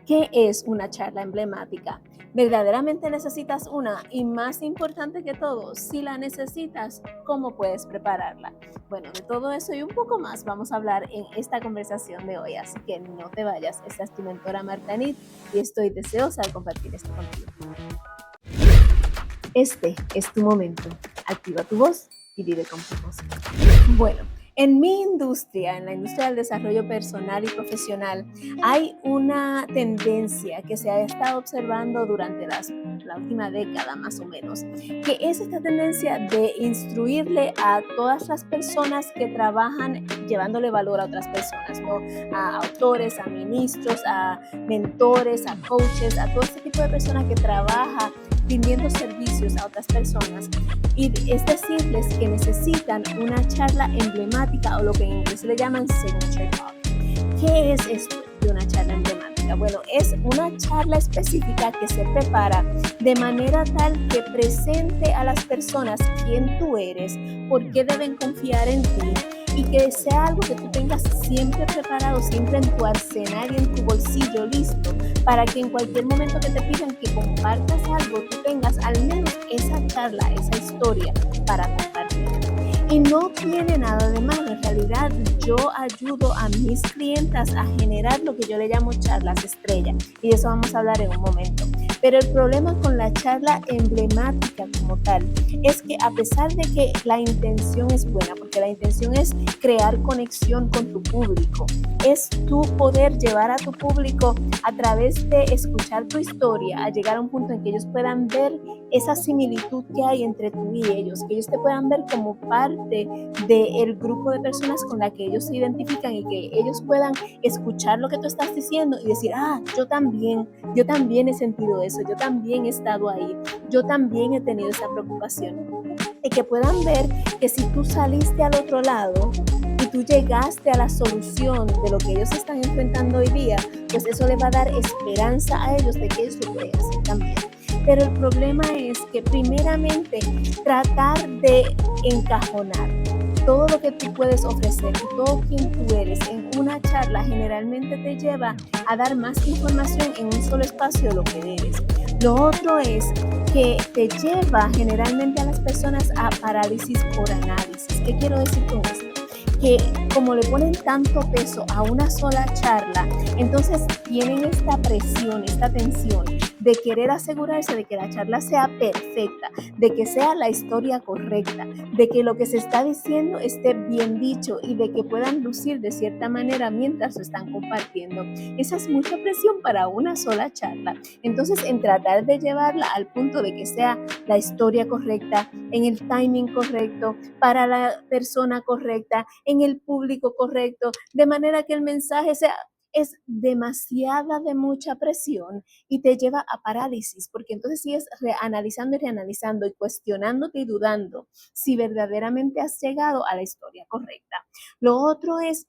¿Qué es una charla emblemática? ¿Verdaderamente necesitas una? Y más importante que todo, si la necesitas, ¿cómo puedes prepararla? Bueno, de todo eso y un poco más vamos a hablar en esta conversación de hoy, así que no te vayas. Esta es tu mentora Marta Nit y estoy deseosa de compartir esto contigo. Este es tu momento. Activa tu voz y vive con propósito. Bueno, en mi industria, en la industria del desarrollo personal y profesional, hay una tendencia que se ha estado observando durante la última década más o menos, que es esta tendencia de instruirle a todas las personas que trabajan llevándole valor a otras personas, ¿no? A autores, a ministros, a mentores, a coaches, a todo este tipo de personas que trabajan rindiendo servicios a otras personas, y es decirles que necesitan una charla emblemática o lo que en inglés le llaman signature talk. ¿Qué es esto de una charla emblemática? Bueno, es una charla específica que se prepara de manera tal que presente a las personas quién tú eres, por qué deben confiar en ti y que sea algo que tú tengas siempre preparado, siempre en tu arsenal y en tu bolsillo listo, para que en cualquier momento que te pidan que compartas algo, tú tengas al menos esa charla, esa historia para compartir. Y no tiene nada de malo, en realidad yo ayudo a mis clientas a generar lo que yo le llamo charlas estrella, y de eso vamos a hablar en un momento. Pero el problema con la charla emblemática como tal es que a pesar de que la intención es buena, porque la intención es crear conexión con tu público, es tu poder llevar a tu público a través de escuchar tu historia, a llegar a un punto en que ellos puedan ver esa similitud que hay entre tú y ellos, que ellos te puedan ver como parte del grupo de personas con la que ellos se identifican y que ellos puedan escuchar lo que tú estás diciendo y decir, yo también he sentido eso, yo también he estado ahí, yo también he tenido esa preocupación. Y que puedan ver que si tú saliste al otro lado y tú llegaste a la solución de lo que ellos están enfrentando hoy día, pues eso les va a dar esperanza a ellos de que ellos lo pueden hacer también. Pero el problema es que primeramente tratar de encajonar todo lo que tú puedes ofrecer y todo quien tú eres en una charla generalmente te lleva a dar más información en un solo espacio de lo que eres. Lo otro es que te lleva generalmente a las personas a parálisis por análisis. ¿Qué quiero decir con esto? Que como le ponen tanto peso a una sola charla, entonces tienen esta presión, esta tensión de querer asegurarse de que la charla sea perfecta, de que sea la historia correcta, de que lo que se está diciendo esté bien dicho y de que puedan lucir de cierta manera mientras lo están compartiendo. Esa es mucha presión para una sola charla. Entonces, en tratar de llevarla al punto de que sea la historia correcta, en el timing correcto, para la persona correcta, en el público correcto, de manera que el mensaje sea, es demasiada de mucha presión y te lleva a parálisis, porque entonces sigues analizando y reanalizando y cuestionándote y dudando si verdaderamente has llegado a la historia correcta. Lo otro es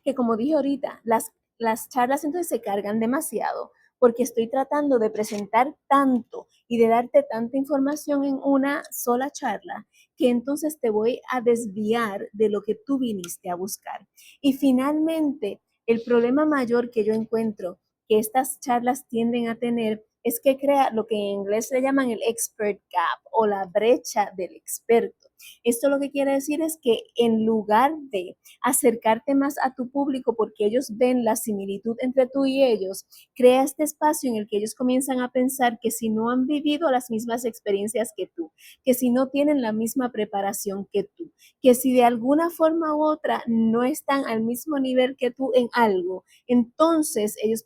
que, como dije ahorita, las charlas entonces se cargan demasiado porque estoy tratando de presentar tanto y de darte tanta información en una sola charla que entonces te voy a desviar de lo que tú viniste a buscar. Y finalmente, el problema mayor que yo encuentro que estas charlas tienden a tener es que crea lo que en inglés le llaman el expert gap o la brecha del experto. Esto lo que quiere decir es que en lugar de acercarte más a tu público porque ellos ven la similitud entre tú y ellos, crea este espacio en el que ellos comienzan a pensar que si no han vivido las mismas experiencias que tú, que si no tienen la misma preparación que tú, que si de alguna forma u otra no están al mismo nivel que tú en algo, entonces ellos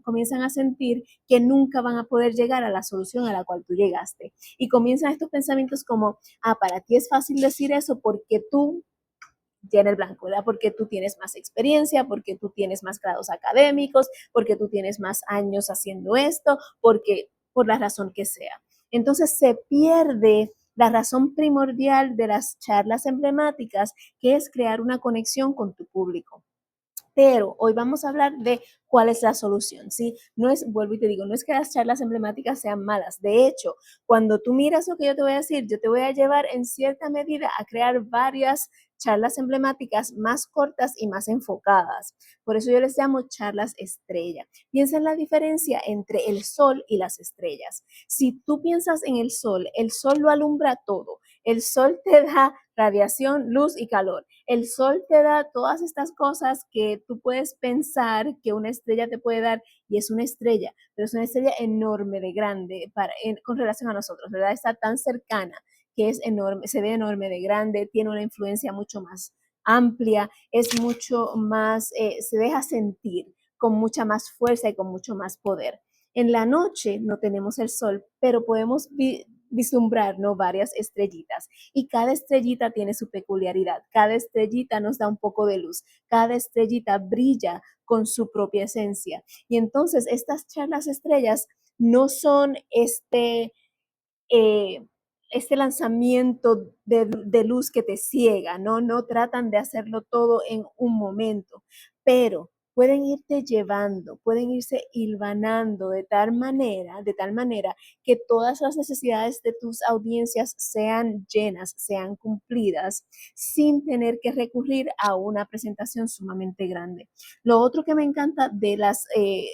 comienzan a sentir que nunca van a poder llegar a la solución a la cual tú llegaste. Y comienzan estos pensamientos como, para ti es fácil decir eso porque tú llena el blanco, ¿verdad? Porque tú tienes más experiencia, porque tú tienes más grados académicos, porque tú tienes más años haciendo esto, porque por la razón que sea. Entonces se pierde la razón primordial de las charlas emblemáticas, que es crear una conexión con tu público. Pero hoy vamos a hablar de cuál es la solución, ¿sí? No es, vuelvo y te digo, no es que las charlas emblemáticas sean malas. De hecho, cuando tú miras lo que yo te voy a decir, yo te voy a llevar en cierta medida a crear varias charlas emblemáticas más cortas y más enfocadas. Por eso yo les llamo charlas estrella. Piensa en la diferencia entre el sol y las estrellas. Si tú piensas en el sol lo alumbra todo. El sol te da radiación, luz y calor. El sol te da todas estas cosas que tú puedes pensar que una estrella te puede dar y es una estrella, pero es una estrella enorme de grande con relación a nosotros, ¿verdad? Está tan cercana que es enorme, se ve enorme de grande, tiene una influencia mucho más amplia, es mucho más, se deja sentir con mucha más fuerza y con mucho más poder. En la noche no tenemos el sol, pero podemos vislumbrar, ¿no?, varias estrellitas y cada estrellita tiene su peculiaridad, cada estrellita nos da un poco de luz, cada estrellita brilla con su propia esencia. Y entonces estas charlas estrellas no son eh, este lanzamiento de luz que te ciega, ¿no? No tratan de hacerlo todo en un momento, pero pueden irte llevando, pueden irse hilvanando de tal manera que todas las necesidades de tus audiencias sean llenas, sean cumplidas, sin tener que recurrir a una presentación sumamente grande. Lo otro que me encanta de las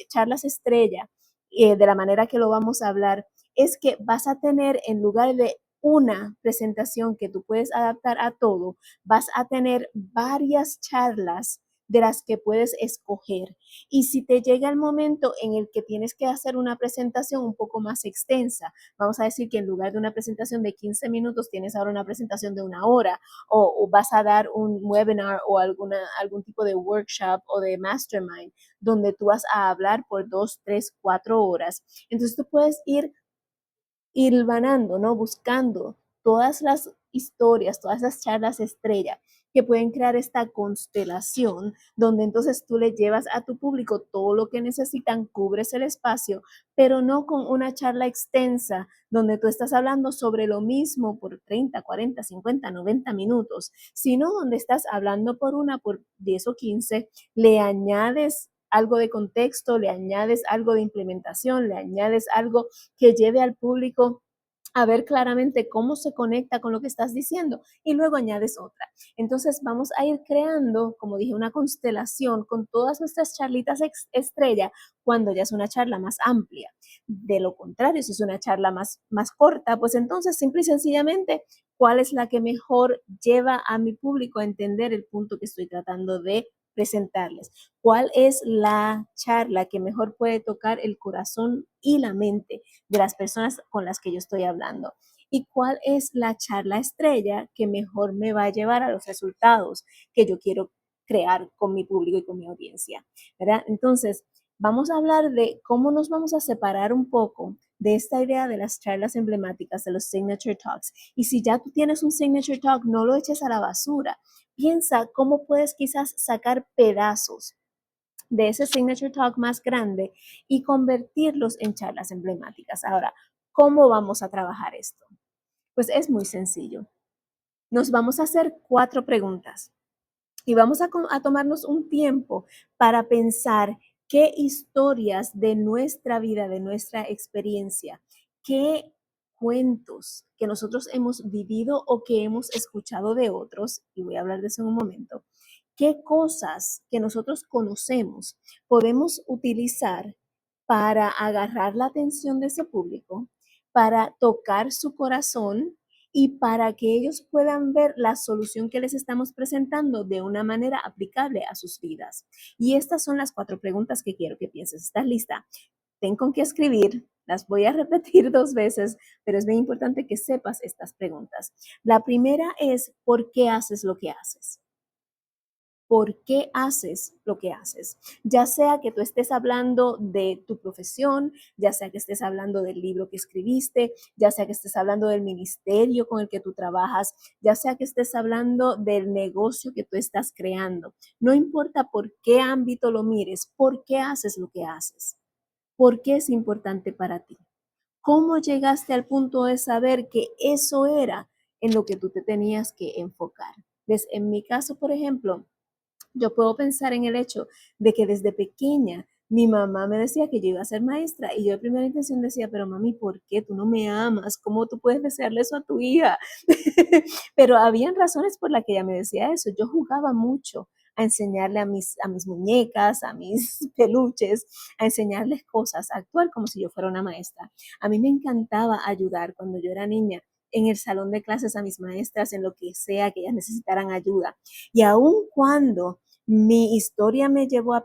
charlas estrella, de la manera que lo vamos a hablar, es que vas a tener, en lugar de una presentación que tú puedes adaptar a todo, vas a tener varias charlas de las que puedes escoger. Y si te llega el momento en el que tienes que hacer una presentación un poco más extensa, vamos a decir que en lugar de una presentación de 15 minutos, tienes ahora una presentación de 1 hora, o vas a dar un webinar o algún tipo de workshop o de mastermind, donde tú vas a hablar por 2, 3, 4 horas. Entonces tú puedes ir hilvanando, ¿no? Buscando todas las historias, todas las charlas estrella que pueden crear esta constelación, donde entonces tú le llevas a tu público todo lo que necesitan, cubres el espacio, pero no con una charla extensa donde tú estás hablando sobre lo mismo por 30, 40, 50, 90 minutos, sino donde estás hablando por 10 o 15, le añades algo de contexto, le añades algo de implementación, le añades algo que lleve al público a ver claramente cómo se conecta con lo que estás diciendo y luego añades otra. Entonces vamos a ir creando, como dije, una constelación con todas nuestras charlitas estrella cuando ya es una charla más amplia. De lo contrario, si es una charla más corta, pues entonces simple y sencillamente, ¿cuál es la que mejor lleva a mi público a entender el punto que estoy tratando de presentarles? ¿Cuál es la charla que mejor puede tocar el corazón y la mente de las personas con las que yo estoy hablando? ¿Y cuál es la charla estrella que mejor me va a llevar a los resultados que yo quiero crear con mi público y con mi audiencia? ¿Verdad? Entonces, vamos a hablar de cómo nos vamos a separar un poco de esta idea de las charlas emblemáticas, de los signature talks. Y si ya tú tienes un signature talk, no lo eches a la basura. Piensa cómo puedes quizás sacar pedazos de ese signature talk más grande y convertirlos en charlas emblemáticas. Ahora, ¿cómo vamos a trabajar esto? Pues es muy sencillo. Nos vamos a hacer 4 preguntas y vamos a tomarnos un tiempo para pensar qué historias de nuestra vida, de nuestra experiencia, qué cuentos que nosotros hemos vivido o que hemos escuchado de otros, y voy a hablar de eso en un momento, qué cosas que nosotros conocemos podemos utilizar para agarrar la atención de ese público, para tocar su corazón y para que ellos puedan ver la solución que les estamos presentando de una manera aplicable a sus vidas. Y estas son las 4 preguntas que quiero que pienses. ¿Estás lista? Ten con qué escribir. Las voy a repetir 2 veces, pero es bien importante que sepas estas preguntas. La primera es, ¿por qué haces lo que haces? ¿Por qué haces lo que haces? Ya sea que tú estés hablando de tu profesión, ya sea que estés hablando del libro que escribiste, ya sea que estés hablando del ministerio con el que tú trabajas, ya sea que estés hablando del negocio que tú estás creando. No importa por qué ámbito lo mires, ¿por qué haces lo que haces? ¿Por qué es importante para ti? ¿Cómo llegaste al punto de saber que eso era en lo que tú te tenías que enfocar? En mi caso, por ejemplo, yo puedo pensar en el hecho de que desde pequeña mi mamá me decía que yo iba a ser maestra y yo de primera intención decía, pero mami, ¿por qué? Tú no me amas, ¿cómo tú puedes desearle eso a tu hija? Pero habían razones por las que ella me decía eso. Yo jugaba mucho a enseñarle a mis muñecas, a mis peluches, a enseñarles cosas, a actuar como si yo fuera una maestra. A mí me encantaba ayudar cuando yo era niña en el salón de clases a mis maestras, en lo que sea que ellas necesitaran ayuda. Y aun cuando mi historia me llevó a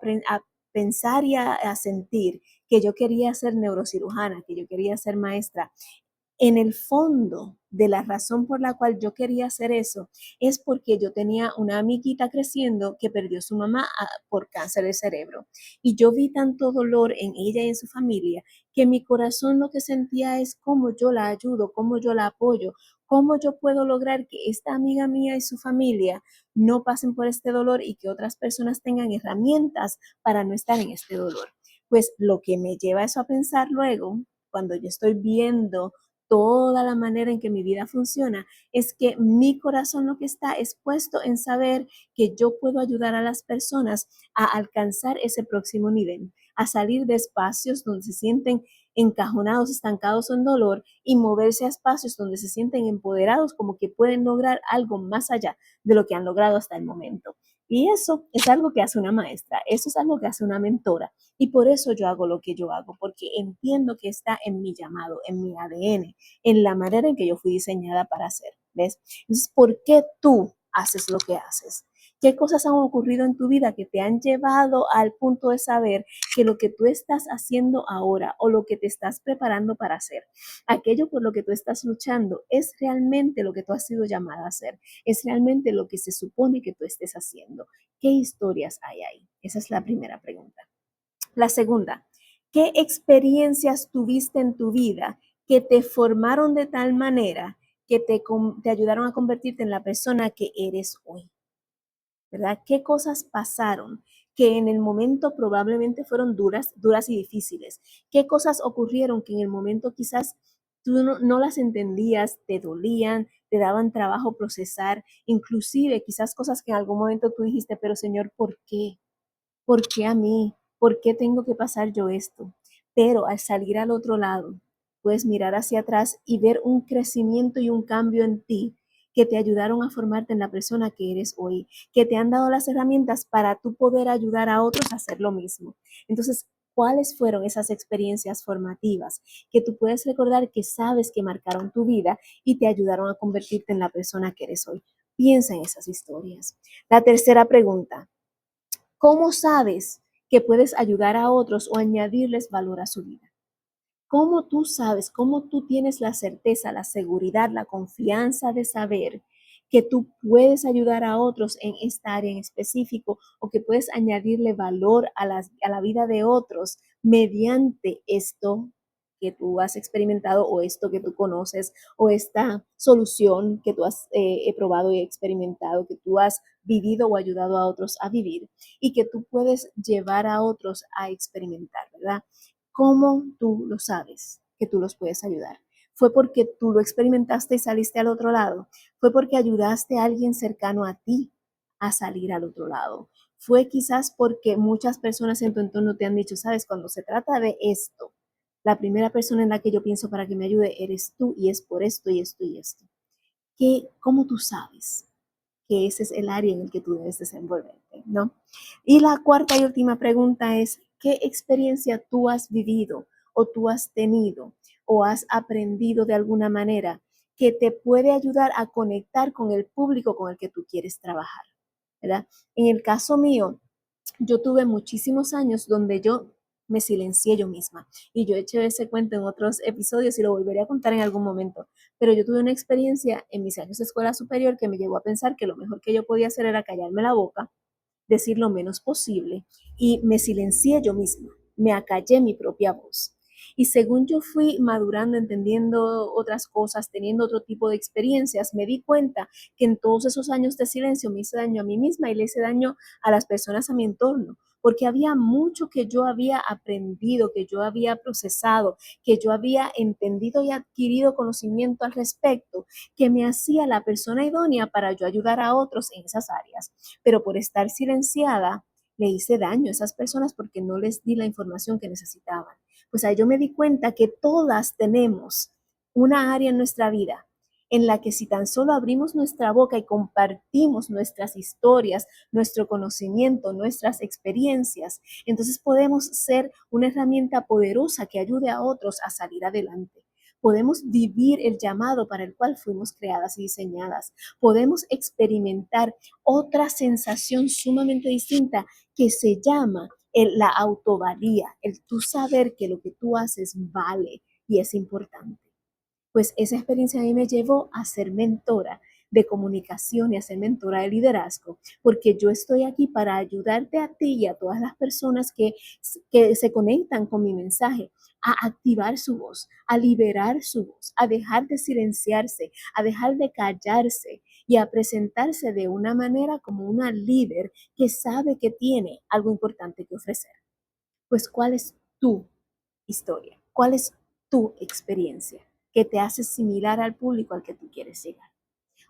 pensar y a sentir que yo quería ser neurocirujana, que yo quería ser maestra, en el fondo de la razón por la cual yo quería hacer eso es porque yo tenía una amiguita creciendo que perdió su mamá por cáncer de cerebro. Y yo vi tanto dolor en ella y en su familia que mi corazón lo que sentía es cómo yo la ayudo, cómo yo la apoyo, cómo yo puedo lograr que esta amiga mía y su familia no pasen por este dolor y que otras personas tengan herramientas para no estar en este dolor. Pues lo que me lleva eso a pensar luego, cuando yo estoy viendo toda la manera en que mi vida funciona, es que mi corazón lo que está es puesto en saber que yo puedo ayudar a las personas a alcanzar ese próximo nivel, a salir de espacios donde se sienten encajonados, estancados en dolor y moverse a espacios donde se sienten empoderados, como que pueden lograr algo más allá de lo que han logrado hasta el momento. Y eso es algo que hace una maestra, eso es algo que hace una mentora. Y por eso yo hago lo que yo hago, porque entiendo que está en mi llamado, en mi ADN, en la manera en que yo fui diseñada para hacer. ¿Ves? Entonces, ¿por qué tú haces lo que haces? ¿Qué cosas han ocurrido en tu vida que te han llevado al punto de saber que lo que tú estás haciendo ahora o lo que te estás preparando para hacer, aquello por lo que tú estás luchando, es realmente lo que tú has sido llamada a hacer? ¿Es realmente lo que se supone que tú estés haciendo? ¿Qué historias hay ahí? Esa es la primera pregunta. La segunda, ¿qué experiencias tuviste en tu vida que te formaron de tal manera que te ayudaron a convertirte en la persona que eres hoy? ¿Verdad? ¿Qué cosas pasaron que en el momento probablemente fueron duras y difíciles? ¿Qué cosas ocurrieron que en el momento quizás tú no las entendías, te dolían, te daban trabajo procesar, inclusive quizás cosas que en algún momento tú dijiste, pero Señor, ¿por qué? ¿Por qué a mí? ¿Por qué tengo que pasar yo esto? Pero al salir al otro lado, puedes mirar hacia atrás y ver un crecimiento y un cambio en ti que te ayudaron a formarte en la persona que eres hoy, que te han dado las herramientas para tú poder ayudar a otros a hacer lo mismo. Entonces, ¿cuáles fueron esas experiencias formativas que tú puedes recordar que sabes que marcaron tu vida y te ayudaron a convertirte en la persona que eres hoy? Piensa en esas historias. La tercera pregunta: ¿cómo sabes que puedes ayudar a otros o añadirles valor a su vida? ¿Cómo tú sabes, cómo tú tienes la certeza, la seguridad, la confianza de saber que tú puedes ayudar a otros en esta área en específico o que puedes añadirle valor a la vida de otros mediante esto que tú has experimentado o esto que tú conoces o esta solución que tú has probado y experimentado, que tú has vivido o ayudado a otros a vivir y que tú puedes llevar a otros a experimentar, ¿verdad? ¿Cómo tú lo sabes que tú los puedes ayudar? ¿Fue porque tú lo experimentaste y saliste al otro lado? ¿Fue porque ayudaste a alguien cercano a ti a salir al otro lado? ¿Fue quizás porque muchas personas en tu entorno te han dicho, sabes, cuando se trata de esto, la primera persona en la que yo pienso para que me ayude eres tú y es por esto y esto y esto? ¿Cómo tú sabes que ese es el área en el que tú debes desenvolverte, ¿no? Y la cuarta y última pregunta es, ¿qué experiencia tú has vivido o tú has tenido o has aprendido de alguna manera que te puede ayudar a conectar con el público con el que tú quieres trabajar? ¿Verdad? En el caso mío, yo tuve muchísimos años donde yo me silencié yo misma. Y yo he hecho ese cuento en otros episodios y lo volveré a contar en algún momento. Pero yo tuve una experiencia en mis años de escuela superior que me llevó a pensar que lo mejor que yo podía hacer era callarme la boca, decir lo menos posible y me silencié yo misma, me acallé mi propia voz. Y según yo fui madurando, entendiendo otras cosas, teniendo otro tipo de experiencias, me di cuenta que en todos esos años de silencio me hice daño a mí misma y le hice daño a las personas a mi entorno, porque había mucho que yo había aprendido, que yo había procesado, que yo había entendido y adquirido conocimiento al respecto, que me hacía la persona idónea para yo ayudar a otros en esas áreas. Pero por estar silenciada, le hice daño a esas personas porque no les di la información que necesitaban. Pues ahí yo me di cuenta que todas tenemos una área en nuestra vida en la que si tan solo abrimos nuestra boca y compartimos nuestras historias, nuestro conocimiento, nuestras experiencias, entonces podemos ser una herramienta poderosa que ayude a otros a salir adelante. Podemos vivir el llamado para el cual fuimos creadas y diseñadas. Podemos experimentar otra sensación sumamente distinta que se llama la autovalía, el tú saber que lo que tú haces vale y es importante. Pues esa experiencia a mí me llevó a ser mentora de comunicación y a ser mentora de liderazgo, porque yo estoy aquí para ayudarte a ti y a todas las personas que se conectan con mi mensaje a activar su voz, a liberar su voz, a dejar de silenciarse, a dejar de callarse y a presentarse de una manera como una líder que sabe que tiene algo importante que ofrecer. Pues, ¿cuál es tu historia? ¿Cuál es tu experiencia que te hace similar al público al que tú quieres llegar?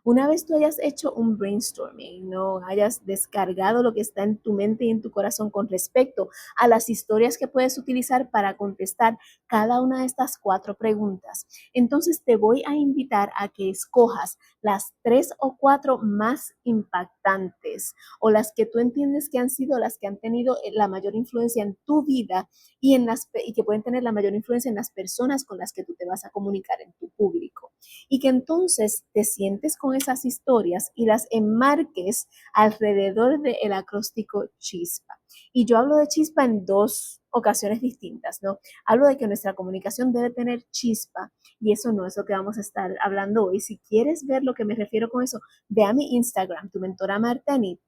Una vez tú hayas hecho un brainstorming, no hayas descargado lo que está en tu mente y en tu corazón con respecto a las historias que puedes utilizar para contestar cada una de estas 4 preguntas, entonces te voy a invitar a que escojas las 3 o 4 más impactantes o las que tú entiendes que han sido las que han tenido la mayor influencia en tu vida y que pueden tener la mayor influencia en las personas con las que tú te vas a comunicar en tu público y que entonces te sientes con esas historias y las enmarques alrededor del acróstico chispa. Y yo hablo de chispa en 2 ocasiones distintas, ¿no? Hablo de que nuestra comunicación debe tener chispa y eso no es lo que vamos a estar hablando hoy. Si quieres ver lo que me refiero con eso, ve a mi Instagram, tu mentora Martani,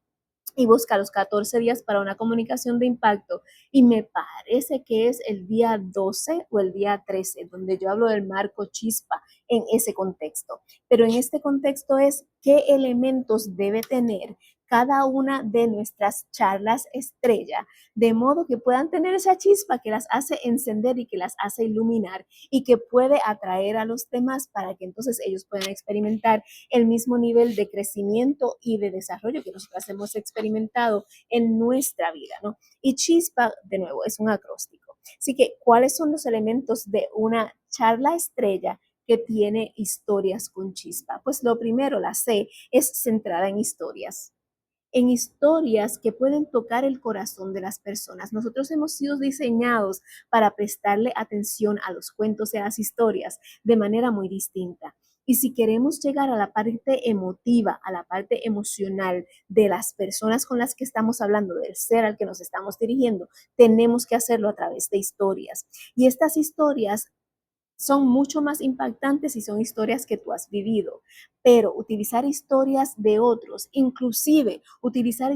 y busca los 14 días para una comunicación de impacto. Y me parece que es el día 12 o el día 13, donde yo hablo del marco chispa en ese contexto. Pero en este contexto es qué elementos debe tener cada una de nuestras charlas estrella, de modo que puedan tener esa chispa que las hace encender y que las hace iluminar y que puede atraer a los demás para que entonces ellos puedan experimentar el mismo nivel de crecimiento y de desarrollo que nosotros hemos experimentado en nuestra vida, ¿no? Y chispa, de nuevo, es un acróstico. Así que, ¿cuáles son los elementos de una charla estrella que tiene historias con chispa? Pues lo primero, la C, es centrada en historias que pueden tocar el corazón de las personas. Nosotros hemos sido diseñados para prestarle atención a los cuentos y a las historias de manera muy distinta. Y si queremos llegar a la parte emotiva, a la parte emocional de las personas con las que estamos hablando, del ser al que nos estamos dirigiendo, tenemos que hacerlo a través de historias. Y estas historias son mucho más impactantes si son historias que tú has vivido, pero utilizar historias de otros, inclusive utilizar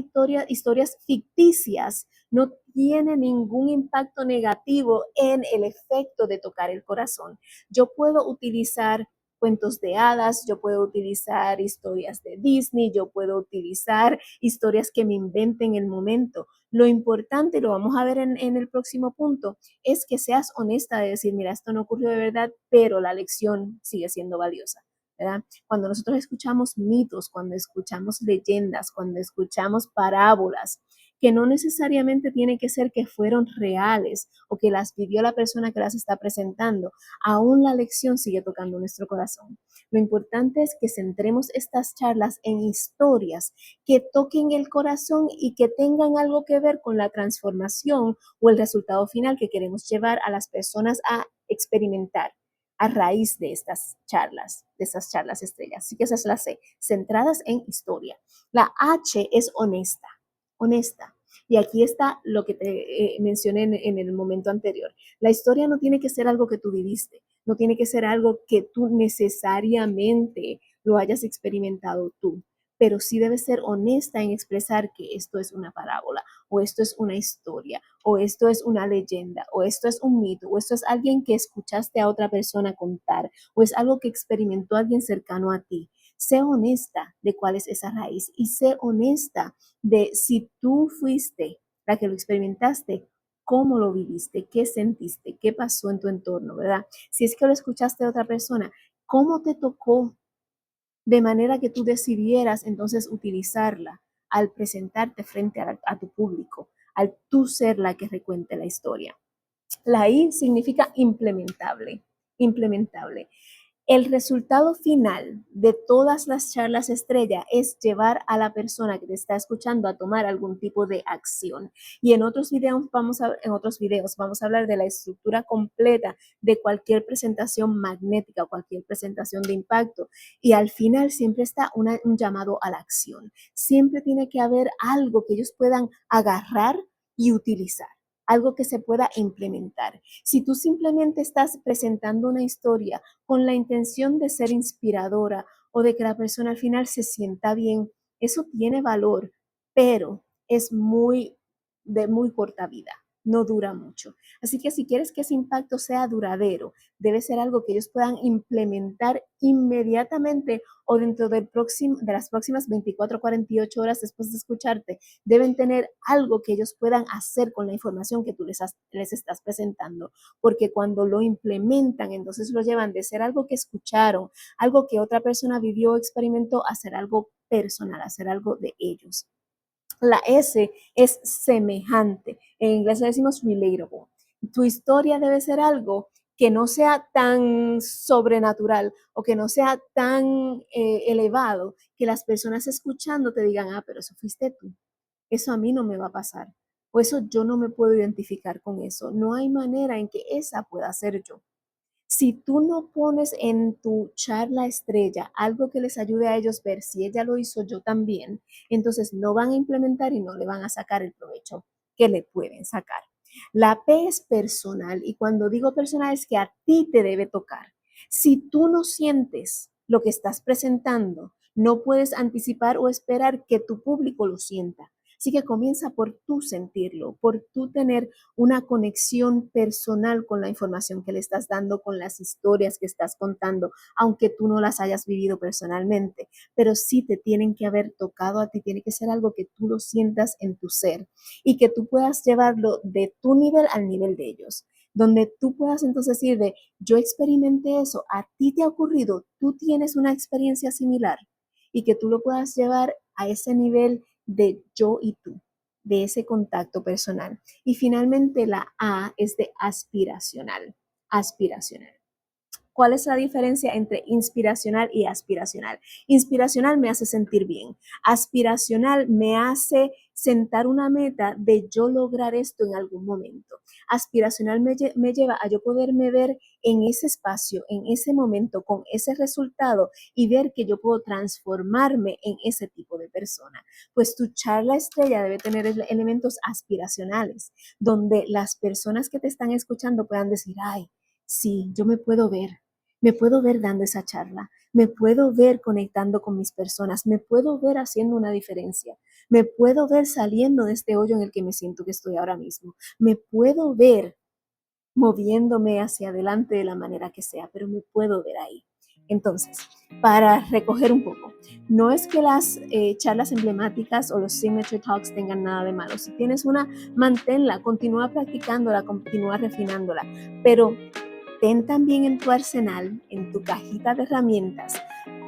historias ficticias, no tiene ningún impacto negativo en el efecto de tocar el corazón. Yo puedo utilizar cuentos de hadas, yo puedo utilizar historias de Disney, yo puedo utilizar historias que me inventen en el momento. Lo importante, lo vamos a ver en el próximo punto, es que seas honesta de decir, mira, esto no ocurrió de verdad, pero la lección sigue siendo valiosa, ¿verdad? Cuando nosotros escuchamos mitos, cuando escuchamos leyendas, cuando escuchamos parábolas, que no necesariamente tiene que ser que fueron reales o que las vivió la persona que las está presentando, aún la lección sigue tocando nuestro corazón. Lo importante es que centremos estas charlas en historias que toquen el corazón y que tengan algo que ver con la transformación o el resultado final que queremos llevar a las personas a experimentar a raíz de estas charlas estrellas. Así que esa es la C, centradas en historia. La H es honesta, honesta. Y aquí está lo que te mencioné en el momento anterior. La historia no tiene que ser algo que tú viviste, no tiene que ser algo que tú necesariamente lo hayas experimentado tú, pero sí debes ser honesta en expresar que esto es una parábola, o esto es una historia, o esto es una leyenda, o esto es un mito, o esto es alguien que escuchaste a otra persona contar, o es algo que experimentó alguien cercano a ti. Sé honesta de cuál es esa raíz y sé honesta de si tú fuiste la que lo experimentaste, cómo lo viviste, qué sentiste, qué pasó en tu entorno, ¿verdad? Si es que lo escuchaste de otra persona, cómo te tocó de manera que tú decidieras entonces utilizarla al presentarte frente a tu público, al tú ser la que recuente la historia. La I significa implementable, implementable. El resultado final de todas las charlas estrella es llevar a la persona que te está escuchando a tomar algún tipo de acción. Y en otros videos vamos a hablar de la estructura completa de cualquier presentación magnética, cualquier presentación de impacto. Y al final siempre está un llamado a la acción. Siempre tiene que haber algo que ellos puedan agarrar y utilizar, algo que se pueda implementar. Si tú simplemente estás presentando una historia con la intención de ser inspiradora o de que la persona al final se sienta bien, eso tiene valor, pero es de muy corta vida, no dura mucho. Así que si quieres que ese impacto sea duradero, debe ser algo que ellos puedan implementar inmediatamente o dentro de las próximas 24 48 horas después de escucharte. Deben tener algo que ellos puedan hacer con la información que tú les estás presentando, porque cuando lo implementan, entonces lo llevan de ser algo que escucharon, algo que otra persona vivió o experimentó, a ser algo personal, a ser algo de ellos. La S es semejante. En inglés le decimos relatable. Tu historia debe ser algo que no sea tan sobrenatural o que no sea tan elevado que las personas escuchando te digan, ah, pero eso fuiste tú. Eso a mí no me va a pasar. O eso yo no me puedo identificar con eso. No hay manera en que esa pueda ser yo. Si tú no pones en tu charla estrella algo que les ayude a ellos ver si ella lo hizo, yo también, entonces no van a implementar y no le van a sacar el provecho que le pueden sacar. La P es personal, y cuando digo personal es que a ti te debe tocar. Si tú no sientes lo que estás presentando, no puedes anticipar o esperar que tu público lo sienta. Así que comienza por tú sentirlo, por tú tener una conexión personal con la información que le estás dando, con las historias que estás contando, aunque tú no las hayas vivido personalmente, pero sí te tienen que haber tocado a ti, tiene que ser algo que tú lo sientas en tu ser y que tú puedas llevarlo de tu nivel al nivel de ellos, donde tú puedas entonces decir de, yo experimenté eso, a ti te ha ocurrido, tú tienes una experiencia similar, y que tú lo puedas llevar a ese nivel de yo y tú, de ese contacto personal. Y finalmente la A es de aspiracional, aspiracional. ¿Cuál es la diferencia entre inspiracional y aspiracional? Inspiracional me hace sentir bien. Aspiracional me hace sentar una meta de yo lograr esto en algún momento. Aspiracional me lleva a yo poderme ver en ese espacio, en ese momento, con ese resultado y ver que yo puedo transformarme en ese tipo de persona. Pues tu charla estrella debe tener elementos aspiracionales, donde las personas que te están escuchando puedan decir, ay, sí, yo me puedo ver dando esa charla, me puedo ver conectando con mis personas, me puedo ver haciendo una diferencia, me puedo ver saliendo de este hoyo en el que me siento que estoy ahora mismo, me puedo ver moviéndome hacia adelante de la manera que sea, pero me puedo ver ahí. Entonces, para recoger un poco, no es que las charlas emblemáticas o los signature talks tengan nada de malo. Si tienes una, manténla, continúa practicándola, continúa refinándola, pero ten también en tu arsenal, en tu cajita de herramientas,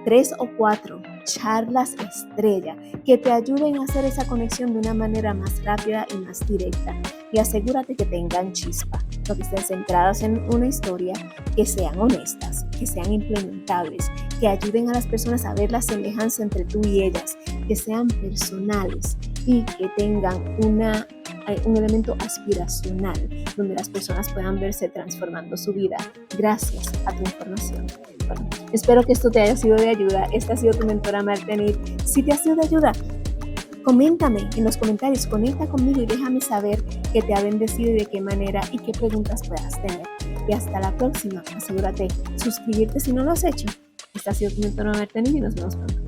3 o 4 charlas estrella que te ayuden a hacer esa conexión de una manera más rápida y más directa. Y asegúrate que tengan chispa, que estén centradas en una historia, que sean honestas, que sean implementables, que ayuden a las personas a ver la semejanza entre tú y ellas, que sean personales y que tengan un elemento aspiracional donde las personas puedan verse transformando su vida gracias a tu información. Bueno, espero que esto te haya sido de ayuda. Esta ha sido tu mentora Martenit. Si te ha sido de ayuda, coméntame en los comentarios, conecta conmigo y déjame saber qué te ha bendecido y de qué manera y qué preguntas puedas tener. Y hasta la próxima. Asegúrate suscribirte si no lo has hecho. Esta ha sido tu mentora Martenit y nos vemos pronto.